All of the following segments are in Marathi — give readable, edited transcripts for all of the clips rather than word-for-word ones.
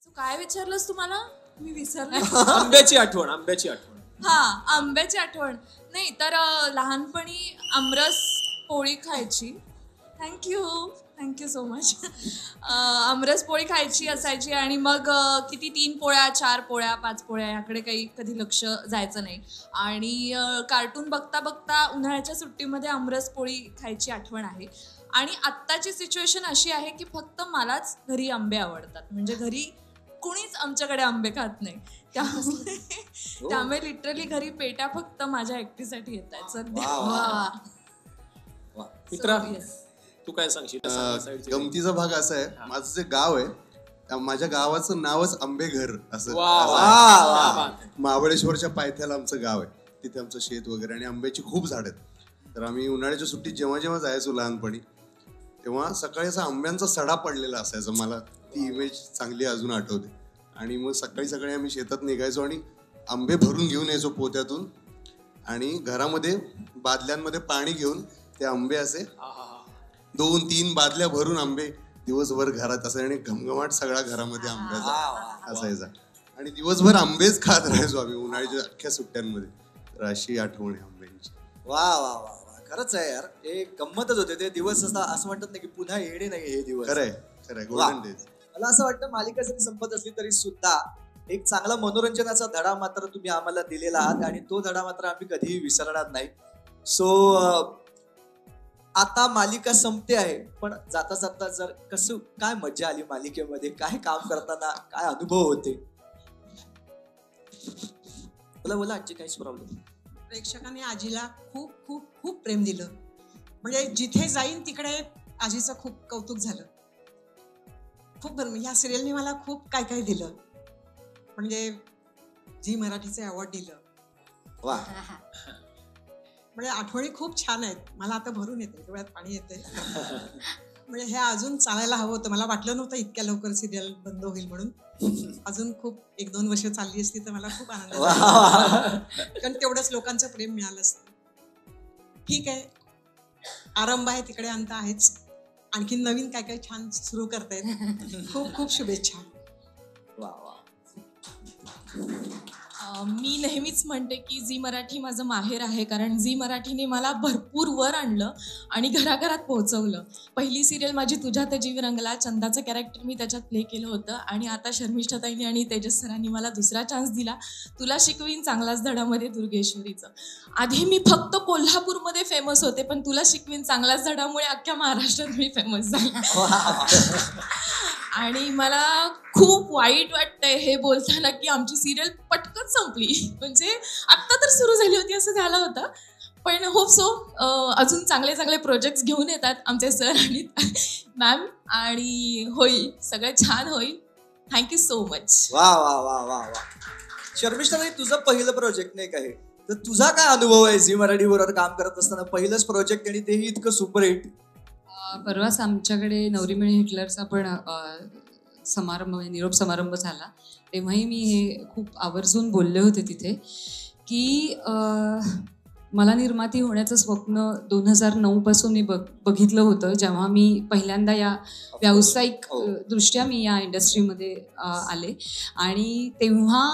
काय विचारलंस तुम्हाला? मी विसरले. आंब्याची आठवण. हा, आंब्याची आठवण. नाही तर लहानपणी आमरस पोळी खायची. Thank you so much. आमरस पोळी खायची असायची आणि मग किती 3 पोळ्या 4 पोळ्या 5 पोळ्या याकडे काही कधी लक्ष जायचं नाही. आणि कार्टून बघता बघता उन्हाळ्याच्या सुट्टीमध्ये आमरस पोळी खायची आठवण आहे. आणि आत्ताची सिच्युएशन अशी आहे की फक्त मलाच घरी आंबे आवडतात. म्हणजे घरी कुणीच आमच्याकडे आंबे खात नाही. त्यामुळे लिटरली घरी पेट्या फक्त माझ्या एकटीसाठी येत आहेत सध्या. मित्रा, तू काय सांगशील? गमतीचा भाग असा आहे, माझं जे गाव आहे माझ्या गावाचं नावच आंबेघर असं. महाबळेश्वरच्या पायथ्याला आमचं गाव आहे. तिथे आमचं शेत वगैरे आणि आंब्याची खूप झाड आहेत. तर आम्ही उन्हाळ्याच्या सुट्टीत जेव्हा जायचो लहानपणी, तेव्हा सकाळी असा आंब्यांचा सडा पडलेला असायचा. मला ती इमेज चांगली अजून आठवते. आणि मग सकाळी आम्ही शेतात निघायचो आणि आंबे भरून घेऊन यायचो पोत्यातून आणि घरामध्ये बादल्यांमध्ये पाणी घेऊन ते आंबे असे 2-3 बादल्या भरून आंबे दिवसभर घरात असायचे आणि घमघमाट सगळा घरामध्ये आंब्याचा असायचा. आणि दिवसभर आंबेच खात राहायचो आम्ही उन्हाळ्याच्या अख्ख्या सुट्ट्यांमध्ये. तर अशी आठवण आहे आंब्यांची. वा वा वा वा, खरंच आहे यार. हे गंमतच होते ते दिवस. असं म्हणतात ना की पुन्हा येणे नाही हे दिवस. खरंय गोल्डन डेज. मला असं वाटतं मालिका जरी संपत असली तरी सुद्धा एक चांगला मनोरंजनाचा धडा मात्र तुम्ही आम्हाला दिलेला आहात आणि तो धडा मात्र आम्ही कधीही विसरणार नाही. सो आता मालिका संपते आहे, पण जाता जाता जर कसं काय मजा आली मालिकेमध्ये, काय काम करताना काय अनुभव होते? बोला आजी, काहीच प्रॉब्लेम. प्रेक्षकांनी आजीला खूप खूप खूप प्रेम दिलं. म्हणजे जिथे जाईन तिकडे आजीचं खूप कौतुक झालं. खूप ह्या सिरियलने मला खूप काय काय दिलं. म्हणजे झी मराठीचे अवॉर्ड दिलं. वा, म्हणजे आठवणी खूप छान आहेत. मला आता भरून येते, डोळ्यात पाणी येते. म्हणजे हे अजून चालायला हवं होतं. मला वाटलं नव्हतं इतक्या लवकर सिरियल बंद होईल म्हणून. अजून खूप 1-2 वर्ष चालली असती तर मला खूप आनंद झाला. कारण तेवढंच लोकांचं प्रेम मिळालं असतं. ठीक आहे, आरंभ आहे तिकडे अंत आहेच. आणखी नवीन काय काय छान सुरू करतायत. खूप खूप शुभेच्छा. वा वा. मी नेहमीच म्हणते की झी मराठी माझं माहेर आहे. कारण झी मराठीने मला भरपूर वर आणलं आणि घराघरात पोहोचवलं. पहिली सिरियल माझी तुझ्यात जीव रंगला, चंदाचं कॅरेक्टर मी त्याच्यात प्ले केलं होतं. आणि आता शर्मिष्ठाताईंनी आणि तेजस सरांनी मला दुसरा चान्स दिला, तुला शिकवीन चांगलाच धडामध्ये दुर्गेश्वरीचं. आधी मी फक्त कोल्हापूरमध्ये फेमस होते, पण तुला शिकवीन चांगलाच धडामुळे अख्ख्या महाराष्ट्रात मी फेमस झाले. आणि मला खूप वाईट वाटतंय हे बोलताना की आमची सिरियल पटकन संपली. म्हणजे आत्ता तर सुरू झाली होती असं झालं होतं. पण होप सो अजून चांगले चांगले प्रोजेक्ट्स घेऊन येतात आमचे सर आणि मॅम. आणि होईल, सगळं छान होईल. Thank you so much. वा वा वा वा वा. शर्मिष्ठा, तुझं पहिलं प्रोजेक्ट नाही काय, तर तुझा काय अनुभव आहे झी मराठी बरोबर काम करत असताना? पहिलंच प्रोजेक्ट आणि तेही इतकं सुपरहिट. परवाच आमच्याकडे नवरी मिळी हिटलरचा पण समारंभ, निरोप समारंभ झाला. तेव्हाही मी हे खूप आवर्जून बोलले होते तिथे की मला निर्माती होण्याचं स्वप्न 2009 पासून मी बघितलं होतं. जेव्हा मी पहिल्यांदा या व्यावसायिक दृष्ट्या मी या इंडस्ट्रीमध्ये आले. आणि तेव्हा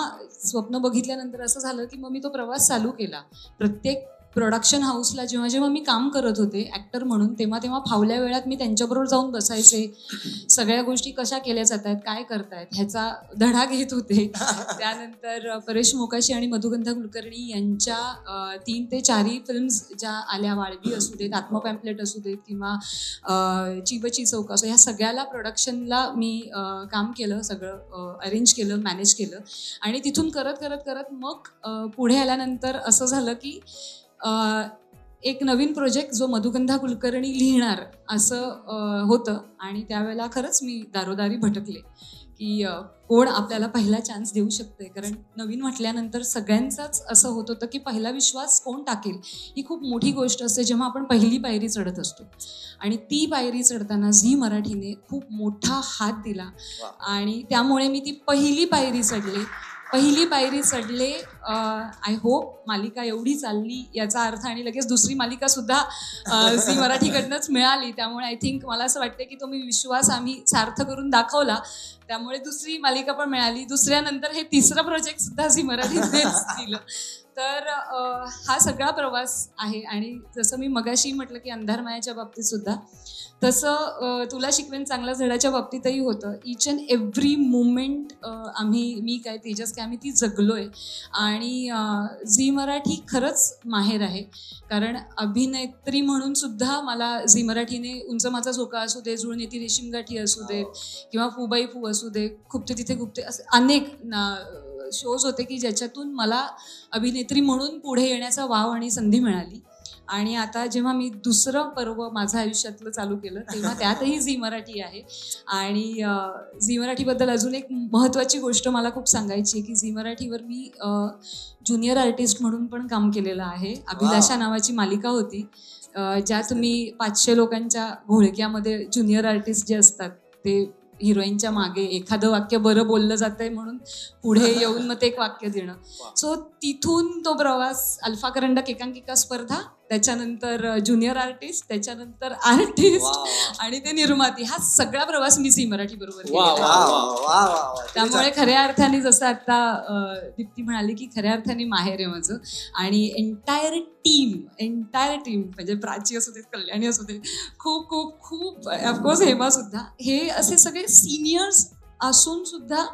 स्वप्न बघितल्यानंतर असं झालं की मग मी तो प्रवास चालू केला. प्रत्येक प्रोडक्शन हाऊसला जेव्हा मी काम करत होते ॲक्टर म्हणून, तेव्हा फावल्या वेळात मी त्यांच्याबरोबर जाऊन बसायचे. सगळ्या गोष्टी कशा केल्या जात आहेत, काय करतायत ह्याचा धडा घेत होते. त्यानंतर परेश मोकाशी आणि मधुगंधा कुलकर्णी यांच्या 3 ते 4 फिल्म्स ज्या आल्या, वाळवी असू देत, आत्मपॅम्पलेट असू देत किंवा चिवची चौक असो, ह्या सगळ्याला प्रोडक्शनला मी काम केलं, सगळं अरेंज केलं, मॅनेज केलं. आणि तिथून करत करत करत मग पुढे आल्यानंतर असं झालं की एक नवीन प्रोजेक्ट जो मधुगंधा कुलकर्णी लिहिणार असं होतं. आणि त्यावेळेला खरंच मी दारोदारी भटकले की कोण आपल्याला पहिला चान्स देऊ शकते. कारण नवीन म्हटल्यानंतर सगळ्यांचाच असं होत होतं की पहिला विश्वास कोण टाकेल ही खूप मोठी गोष्ट असते जेव्हा आपण पहिली पायरी चढत असतो. आणि ती पायरी चढताना झी मराठीने खूप मोठा हात दिला आणि त्यामुळे मी ती पहिली पायरी चढले आय होप मालिका एवढी चालली याचा अर्थ आणि लगेच दुसरी मालिका सुद्धा झी मराठीकडनंच मिळाली. त्यामुळे आय थिंक मला असं वाटतं की तो मी विश्वास आम्ही सार्थ करून दाखवला. त्यामुळे दुसरी मालिका पण मिळाली. दुसऱ्यानंतर हे तिसरं प्रोजेक्ट सुद्धा झी मराठीनेच दिलं. तर हा सगळा प्रवास आहे. आणि जसं मी मगाशी म्हटलं की अंधारमायाच्या बाबतीत सुद्धा तसं तुला शिकवेन चांगला धड्याच्या बाबतीतही होतं. ईच अँड एव्हरी मुमेंट मी काय तेजस काय आम्ही ती जगलोय. आणि झी मराठी खरंच माहेर आहे. कारण अभिनेत्री म्हणून सुद्धा मला झी मराठीने उंच माझा झोका असू दे, जुळून येती रेशीमगाठी असू देत, किंवा फुबाई फू असू दे, खुपते तिथे खुपते, असे अनेक शोज होते की ज्याच्यातून मला अभिनेत्री म्हणून पुढे येण्याचा वाव आणि संधी मिळाली. आणि आता जेव्हा मी दुसरं पर्व माझं आयुष्यातलं चालू केलं तेव्हा त्यातही झी मराठी आहे. आणि झी मराठीबद्दल अजून एक महत्त्वाची गोष्ट मला खूप सांगायची आहे की झी मराठीवर मी ज्युनियर आर्टिस्ट म्हणून पण काम केलेलं आहे. अभिलाषा नावाची मालिका होती ज्यात मी 500 लोकांच्या घोळक्यामध्ये ज्युनियर आर्टिस्ट जे असतात ते हिरोईनच्या मागे एखादं वाक्य बरं बोललं जातंय म्हणून पुढे येऊन मग ते एक वाक्य देणं. सो तिथून तो प्रवास अल्फा करंडक एकांकिका स्पर्धा, त्याच्यानंतर ज्युनियर आर्टिस्ट, त्याच्यानंतर आर्टिस्ट आणि ते निर्माती, हा सगळा प्रवास मी झी मराठी बरोबर केला. त्यामुळे खऱ्या अर्थाने जसं आता दीप्ती म्हणाली की खऱ्या अर्थाने माहेर आहे माझं. आणि एंटायर टीम म्हणजे प्राची असू देत, कल्याणी असू देत, खूप खूप खूप ऑफकोर्स हेमा सुद्धा, हे असे सगळे सिनियर्स असून सुद्धा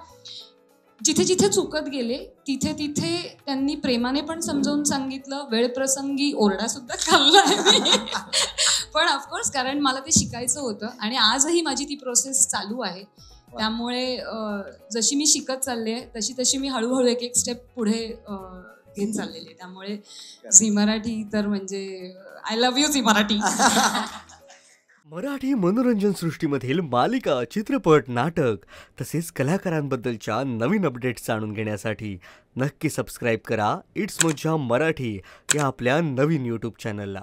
जिथे जिथे चुकत गेले तिथे तिथे त्यांनी प्रेमाने पण समजावून सांगितलं. वेळप्रसंगी ओरडा सुद्धा खाल्ला आहे मी पण ऑफकोर्स कारण मला ते शिकायचं होतं. आणि आजही माझी ती प्रोसेस चालू आहे. त्यामुळे जशी मी शिकत चालले तशी तशी मी हळूहळू एक एक स्टेप पुढे घेत चाललेले. त्यामुळे झी मराठी तर म्हणजे I love you Zee Marathi. Marathi मनोरंजन सृष्टीमधील मालिका, चित्रपट, नाटक तसेच कलाकारांबद्दलच्या नवीन अपडेट्स जाणून घेण्यासाठी नक्की सबस्क्राईब करा इट्स मज्जा मराठी या आपल्या नवीन यूट्यूब चॅनलला.